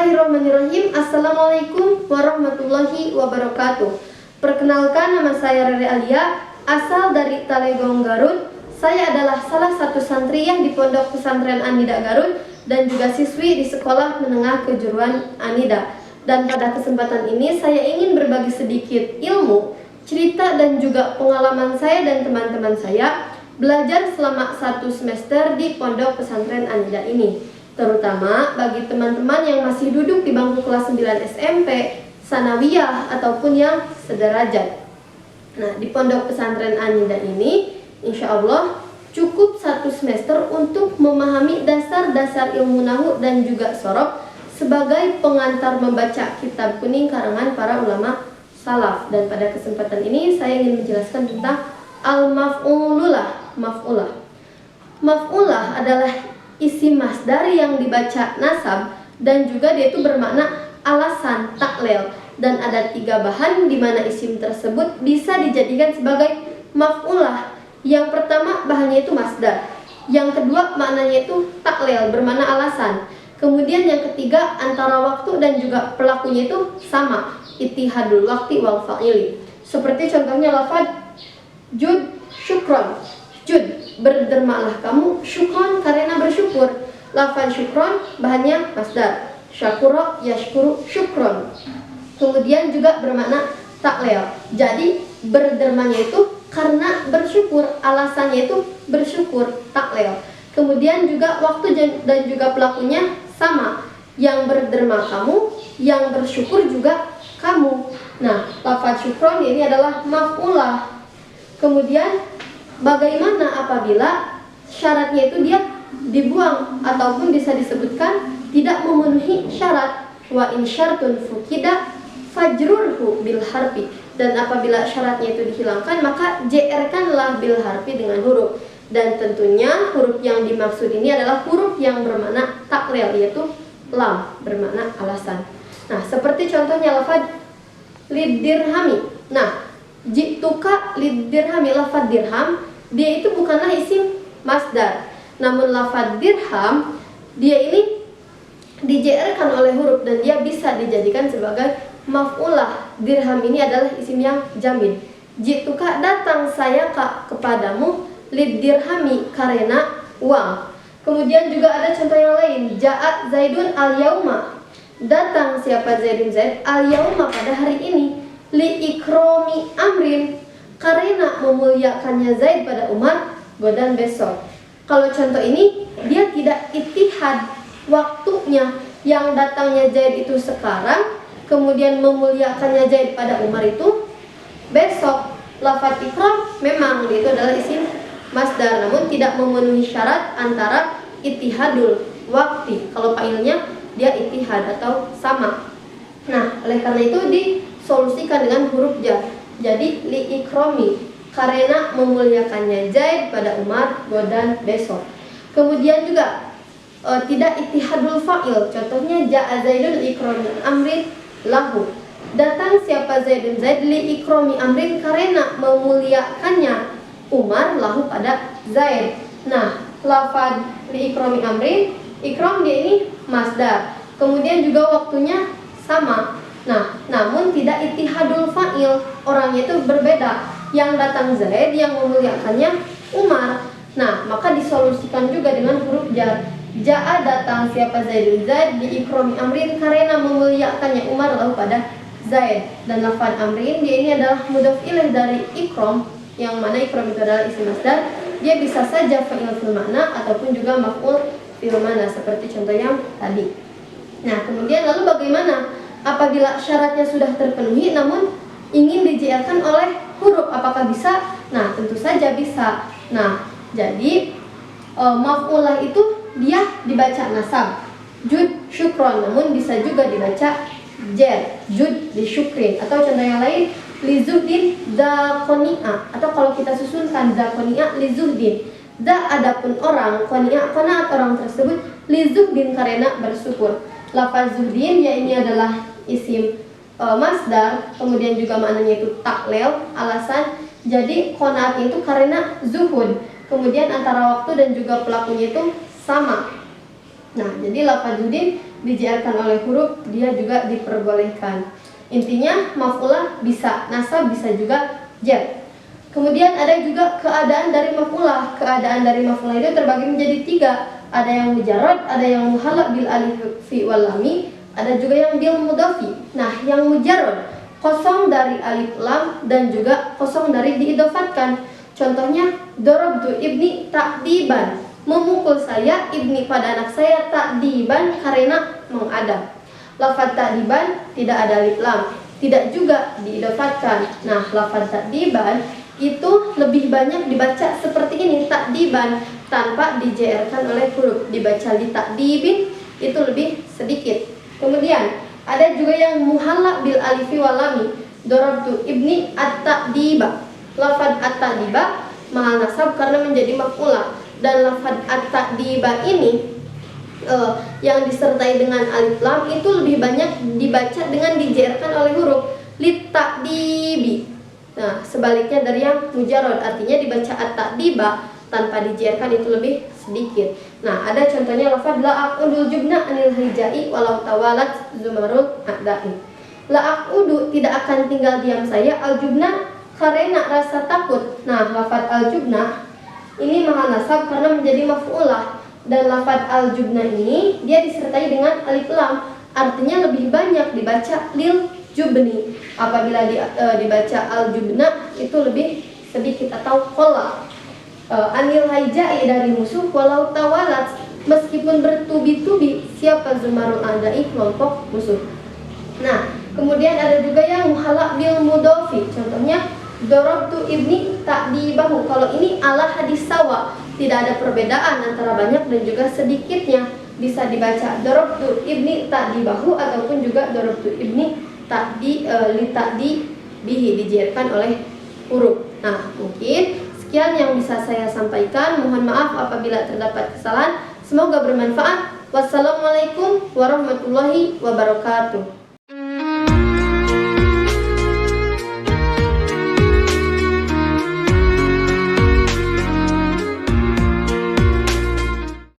Bismillahirrahmanirrahim. Assalamualaikum warahmatullahi wabarakatuh. Perkenalkan, nama saya Rere Alia, asal dari Talegong, Garut. Saya adalah salah satu santriyah di Pondok Pesantren An-Nida Garut dan juga siswi di Sekolah Menengah Kejuruan An-Nida. Dan pada kesempatan ini saya ingin berbagi sedikit ilmu, cerita dan juga pengalaman saya dan teman-teman saya belajar selama 1 semester di Pondok Pesantren An-Nida ini. Terutama bagi teman-teman yang masih duduk di bangku kelas 9 SMP, sanawiyah ataupun yang sederajat. Nah, di Pondok Pesantren An-Nida ini insya Allah cukup 1 semester untuk memahami dasar-dasar ilmu nahwu dan juga sorof sebagai pengantar membaca kitab kuning karangan para ulama salaf. Dan pada kesempatan ini saya ingin menjelaskan tentang al-maf'ululah. Maf'ulah adalah isim masdar yang dibaca nasab dan juga dia itu bermakna alasan, taklil, dan ada 3 bahan di mana isim tersebut bisa dijadikan sebagai maf'ulah. Yang pertama bahannya itu masdar, yang kedua maknanya itu taklil, bermakna alasan, kemudian yang ketiga antara waktu dan juga pelakunya itu sama, ittihadul waqti wal fa'ili. Seperti contohnya lafaz jud syukron. Jud, berdermalah kamu, syukron karena bersyukur. Lafaz syukron bahannya masdar, syakura yashkuru syukron. Kemudian juga bermakna taklil. Jadi berdermanya itu karena bersyukur, alasannya itu bersyukur, taklil. Kemudian juga waktu dan juga pelakunya sama, yang berderma kamu, yang bersyukur juga kamu. Nah, lafaz syukron ini adalah maf'ulah. Kemudian bagaimana apabila syaratnya itu dia dibuang ataupun bisa disebutkan tidak memenuhi syarat? Wa in syartun fukida fajrurhu bil harfi. Dan apabila syaratnya itu dihilangkan maka JR-kanlah bil harfi dengan huruf. Dan tentunya huruf yang dimaksud ini adalah huruf yang bermakna taklil, yaitu lam, bermakna alasan. Nah, seperti contohnya lafaz lidirhami. Nah, jituka lidirhami, lafaz dirham dia itu bukanlah isim masdar, namun lafaz dirham dia ini di-JR-kan oleh huruf dan dia bisa dijadikan sebagai maf'ulah. Dirham ini adalah isim yang jamid. Jituka, datang saya kepadamu, lidirhami, karena uang. Kemudian juga ada contoh yang lain, ja'at zaidun al-yauma, datang siapa Zaidun Zaid al-yauma pada hari ini. Li ikromi amrin, karena memuliakannya Zaid pada Umar godan besok. Kalau contoh ini dia tidak ittihad waktunya, yang datangnya Zaid itu sekarang, kemudian memuliakannya Zaid pada Umar itu besok. Lafaz ikram memang itu adalah isim masdar, namun tidak memenuhi syarat antara ittihadul wakti. Kalau fa'ilnya dia ittihad atau sama. Nah, oleh karena itu disolusikan dengan huruf jar. Jadi li ikromi, karena memuliakannya Zaid pada Umar godan besok. Kemudian juga tidak ittihadul fa'il. Contohnya ja'a Zaidun li ikromi amrin lahu, datang siapa Zaidun Zaid li ikromi amrin, karena memuliakannya Umar lahu pada Zaid. Nah, lafaz li ikromi amrin, ikrom dia ini masdar, kemudian juga waktunya sama. Nah, namun tidak ittihadul fa'il, orangnya itu berbeda. Yang datang Zaid, yang memuliakannya Umar. Nah, maka disolusikan juga dengan huruf jar. Ja'a, datang siapa Zaidun Zaid di ikromi amrin, karena memuliakannya Umar lalu pada Zaid. Dan lafaz amrin dia ini adalah mudhof ilaih dari ikrom, yang mana ikrom itu adalah isim masdar. Dia bisa saja fa'il fil makna ataupun juga maf'ul fil mana, seperti contoh yang tadi. Nah, kemudian lalu bagaimana apabila syaratnya sudah terpenuhi namun ingin di-JR-kan oleh huruf, apakah bisa? Nah, tentu saja bisa. Nah, jadi maf'ulah itu dia dibaca nasab, jud syukron, namun bisa juga dibaca jer, jud di syukrin. Atau contoh yang lain, lizuhdin zakoni'a, atau kalau kita susunkan zakoni'a lizuhdin, da adapun orang, qani'a qanaat orang tersebut, lizuhdin karena bersyukur. Lafaz zuhdin ya ini adalah isim masdar, kemudian juga maknanya itu taklil, alasan. Jadi qanaat itu karena zuhud, kemudian antara waktu dan juga pelakunya itu sama. Nah, jadi lafaz zuhdin dijerkan oleh huruf, dia juga diperbolehkan. Intinya maf'ulah bisa nasab, bisa juga jar. Kemudian ada juga keadaan dari maf'ulah. Keadaan dari maf'ulah itu terbagi menjadi 3. Ada yang mujarrad, ada yang muhalla bil alif fi wal lami, ada juga yang bil mudhafi. Nah, yang mujarrad kosong dari alif lam dan juga kosong dari diidofatkan. Contohnya, darabtu ibni ta'diban, memukul saya ibni pada anak saya, ta'diban karena mengadab. Lafaz ta'diban tidak ada alif lam, tidak juga diidofatkan. Nah, lafaz ta'diban itu lebih banyak dibaca seperti ini, ta'diban, tanpa dijerkan oleh huruf. Dibaca li ta'dibin itu lebih sedikit. Kemudian ada juga yang muhalla bil alifi wal lami, darabtu ibni at-ta'diba. Lafaz at-ta'diba mahal nasab karena menjadi maf'ulah, dan lafaz at-ta'diba ini yang disertai dengan alif lam itu lebih banyak dibaca dengan dijerkan oleh huruf li ta'dibi. Nah, sebaliknya dari yang mujarrad, artinya dibaca at-ta'diba tanpa dijerkan itu lebih sedikit. Nah, ada contohnya lafaz la aqudul jubna anil hijai walau tawalat zumarul a'da'i. La aqudu tidak akan tinggal diam saya al-jubna karena rasa takut. Nah, lafaz al-jubna ini mahal nasab karena menjadi maf'ulah, dan lafaz al-jubna ini dia disertai dengan alif lam, artinya lebih banyak dibaca lil jubni. Apabila dibaca al-jubna itu lebih sedikit atau qalla. Anil haijai dari musuh walau tawalat, meskipun bertubi-tubi siapa zumarul a'da'i, kelompok musuh. Nah, kemudian ada juga yang muhalla bil mudhafi. Contohnya darabtu ibni ta'dibahu. Kalau ini ala hadis sawa, tidak ada perbedaan antara banyak dan juga sedikitnya. Bisa dibaca darabtu ibni ta'dibahu ataupun juga darabtu ibni li ta'dibihi, dijerkan oleh huruf. Nah, mungkin sekian yang bisa saya sampaikan. Mohon maaf apabila terdapat kesalahan. Semoga bermanfaat. Wassalamualaikum warahmatullahi wabarakatuh.